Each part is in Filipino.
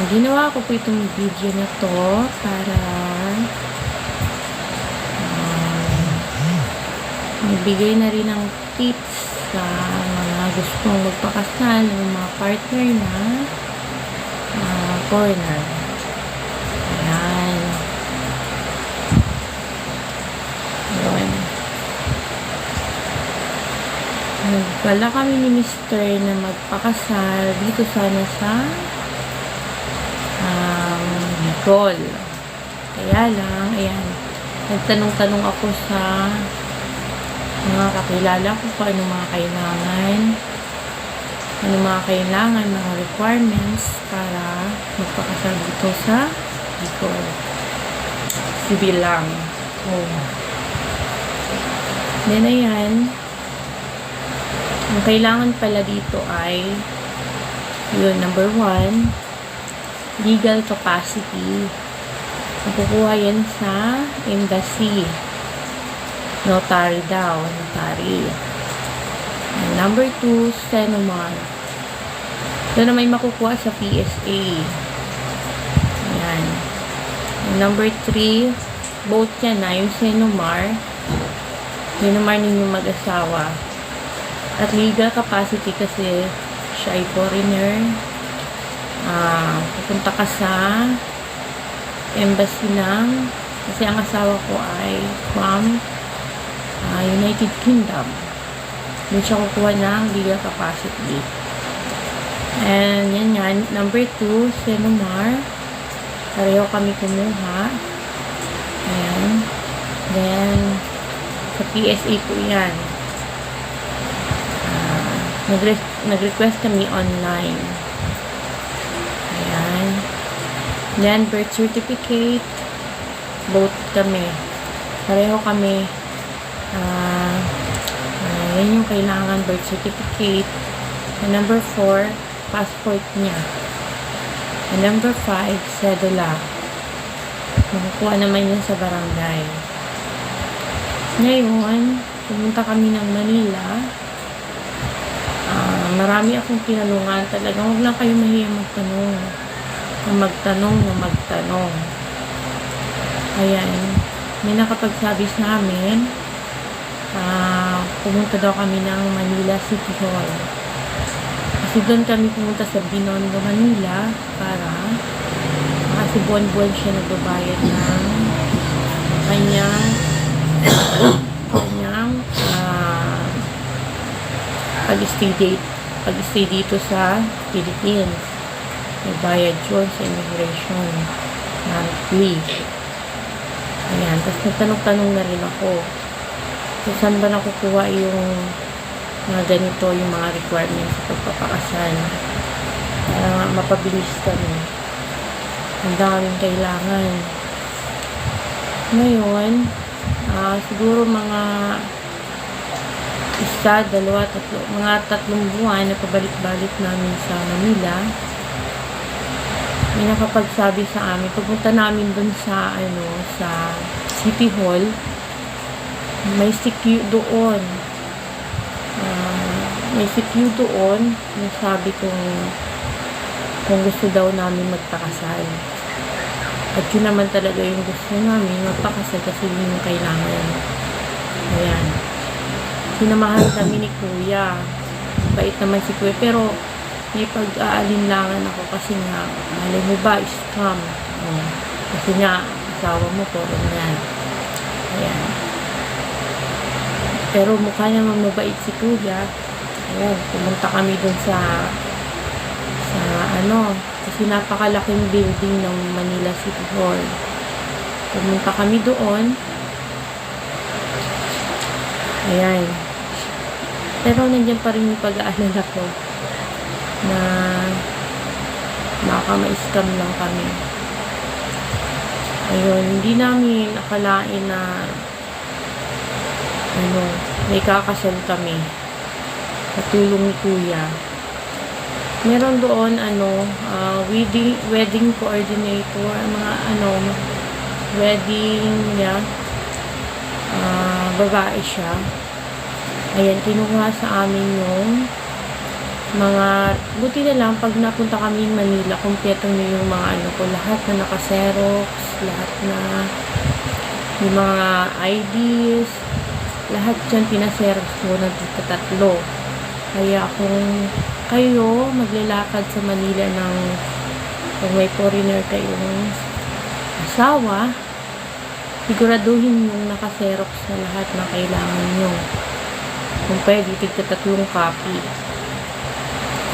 Ginawa ko po itong video na to para magbigay na rin ng tips sa mga gustong magpakasal ng mga partner na foreigner. Ayan. Ayan. Nagpala kami ni Mr. na magpakasal dito sana sa Bicol. Kaya lang, ayan, nagtanong-tanong ako sa mga kakilala ko kung ano mga kailangan, mga requirements para magpakasal dito sa Bicol. Civil lang. Then, ayan, ang kailangan pala dito ay yun, number 1, legal capacity. Nakukuha yan sa embassy. Notary daw. Notary. And number 2, Senomar. Ito na may makukuha sa PSA. Ayan. And number 3, both yan na. Yung Senomar. Senomar ninyong mag-asawa. At legal capacity kasi siya ay foreigner. Pupunta ka sa embassy ng, kasi ang asawa ko ay from United Kingdom. Doon siya kukuha ng legal capacity. And yan nga, number 2, Senomar. Pareho kami kumuha. Ayan. Then, sa PSA po yan. Nag-request kami online. Ayan. Then, birth certificate. Both kami. Pareho kami. Yan yung kailangan, birth certificate. And number 4, passport niya. And number 5, cedula. Makukuha naman yun sa barangay. Ngayon, pumunta kami ng Manila. Marami akong tinanungan. Talagang huwag lang kayo mahiya magtanong. Ayan. May nakapagsabi sa amin, pumunta daw kami ng Manila City Hall. Kasi doon kami pumunta sa Binondo, Manila para kasi buwan-buwan siya nagbabayad ng kanyang pag-stay dito sa Philippines. Nagbayad yun sa immigration monthly. Ayan. Tapos nagtanong-tanong na rin ako. So, saan ba nakukuha yung mga ganito, yung mga requirements sa pagpapakasal? Para mapabilis kami. Ang daming kailangan. Ngayon, siguro mga 1, 2, 3, mga 3 buwan na pabalik-balik namin sa Manila. May nakapagsabi sa amin, pagpunta namin dun sa sa City Hall, may CQ doon. Nasabi kung gusto daw namin magpakasal. At yun naman talaga yung gusto namin, magpakasal kasi yun yung kailangan. Ayan. Sinamahan kami ni Kuya. Bait naman si Kuya. Pero may pag-aalinlangan ako kasi nga, malay mo ba, scam. Kasi nga, asawa mo po rin yan. Ayan. Pero mukha naman mabait si Kuya. Ayan, pumunta kami dun sa kasi napakalaking building ng Manila City Hall. Pumunta kami doon. Ayan. Pero nandiyan pa rin yung pag-aalala ko na baka ma-scam lang kami. Ayun, hindi namin akalain na may kakasal kami. Katulong ni Kuya. Meron doon, wedding coordinator, mga wedding niya. Babae siya. Ayan, kinuha sa amin yung buti na lang pag napunta kami in Manila, kumpleto na yung mga ano ko, lahat na naka-Xerox, lahat na yung mga IDs, lahat dyan pina-Xerox ko na dito 3. Kaya kung kayo maglalakad sa Manila ng kung may foreigner kayong asawa, siguraduhin yung naka-Xerox na lahat na kailangan nyo. Kung pwede, tigta 3 copy.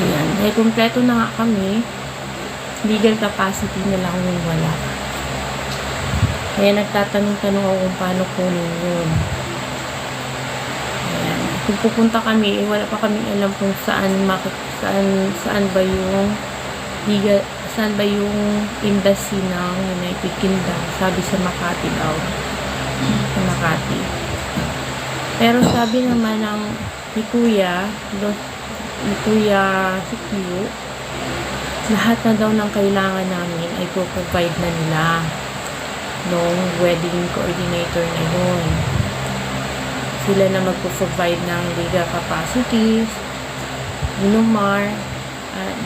Ayan. Dahil kumpleto na nga kami, legal capacity na lang yung wala. Kaya nagtatanong-tanong ako kung paano kunin yun. Ayan. Kung pupunta kami, wala pa kaming alam kung saan ba yung legal, saan ba yung embassy ng United Kingdom. Sabi sa Makati daw. Sa Makati. Pero sabi naman ng ni Kuya si Q, lahat na daw ng kailangan namin ay provide na nila nung wedding coordinator na yun. Sila na magpo-provide ng legal capacities, Inumar,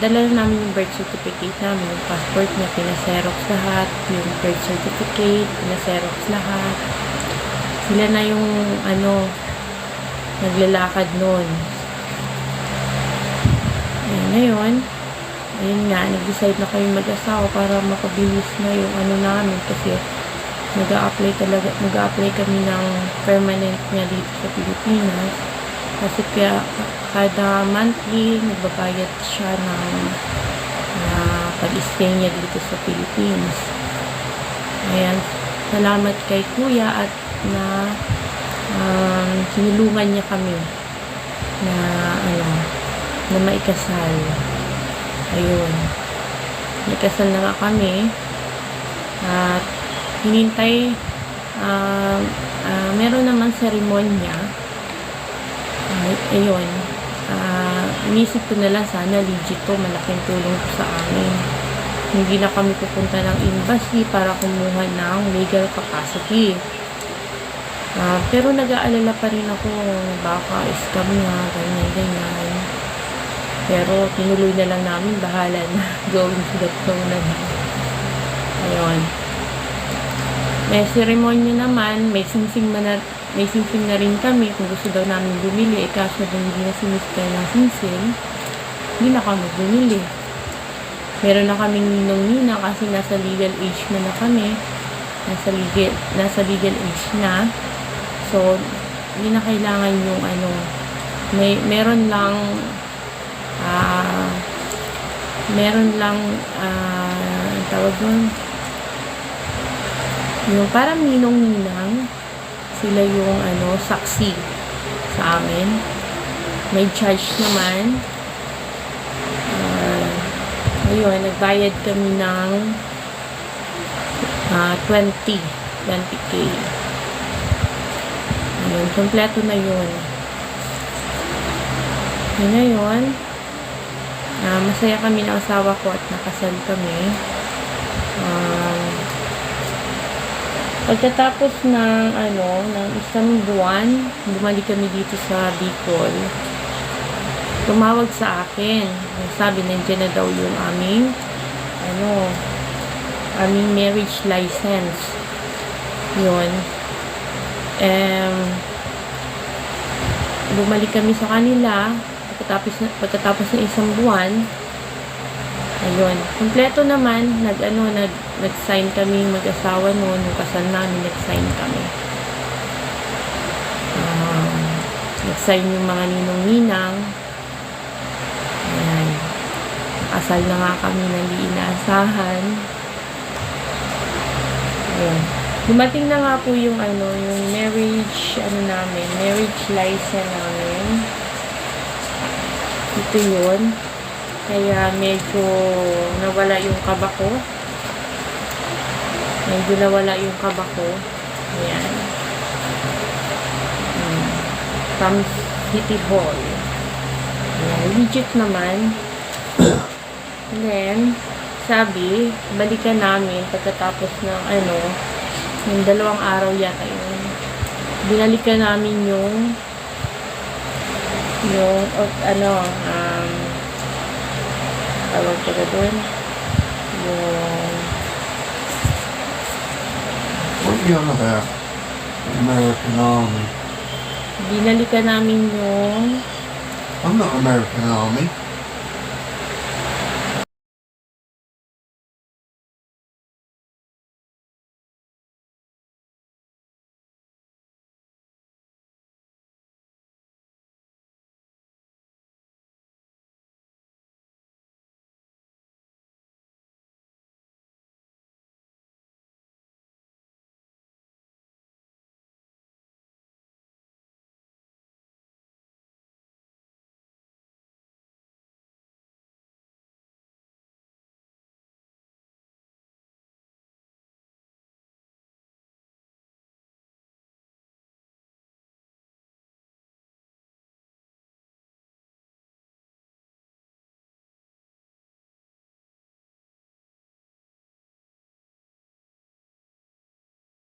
dala na namin yung birth certificate namin, yung passport niya, pina-Xerox lahat, yung birth certificate, pina-Xerox lahat. Sila na yung, naglalakad nun. Ngayon, ayun nga, nag-decide na kayong mag-asawa para makabilis na yung namin kasi mag-a-apply kami ng permanent niya dito sa Pilipinas. Kasi kaya kada monthly nagbabayad siya ng pag-stay niya dito sa Philippines. Ayan, salamat kay Kuya at na sinulungan niya kami na na maikasal. Ayun, maikasal na nga kami at hinintay meron naman seremonya. Ayun, inisip ko na lang sana legit to, malaking tulong to sa amin. Hindi na kami pupunta ng embassy para kumuha ng legal capacity. Pero nag-aalala pa rin ako, baka scam nga, ganyan. Pero tinuloy na lang namin, bahala na. Going to that flow na lang. Ayun. May seremonya naman, may singsing na rin kami kung gusto daw namin bumili. Kaso hindi na sinistay ng singsing, hindi na kami bumili. Meron na kaming ninong-nina kasi nasa legal age na kami. Nasa legal age na. So, hindi na kailangan yung meron lang tawag doon, yung parang ninong-ninang, sila yung saksi sa amin. May judge naman. Ayun, nagbayad kami ng 20k. Ayun, kompleto na yun. Ngayon, masaya kami ng asawa ko at nakasal kami. Pagkatapos ng isang buwan, bumalik kami dito sa Bicol. Tumawag sa akin. Sabi, nandiyan na daw yung aming marriage license. Yun. Bumalik kami sa kanila pagkatapos ng isang buwan. Ayun, kumpleto naman, nag-sign kami mag-asawa noon, yung kasal namin, nag-sign kami. Nag-sign yung mga ninong-ninang. Ayan. Nakasal na nga kami na hindi inaasahan. Ayan. Dumating na nga po yung yung marriage, marriage license namin. Ito yun. Kaya medyo nawala yung kaba ko. Ayan. From City Hall. Ayan. Legit naman. And then, sabi, balikan namin pagkatapos ng yung 2 araw yata yun. Binalikan namin yung tawag pala doon. Yung What are you on about? American Army. binalikan namin yung I'm not American Army.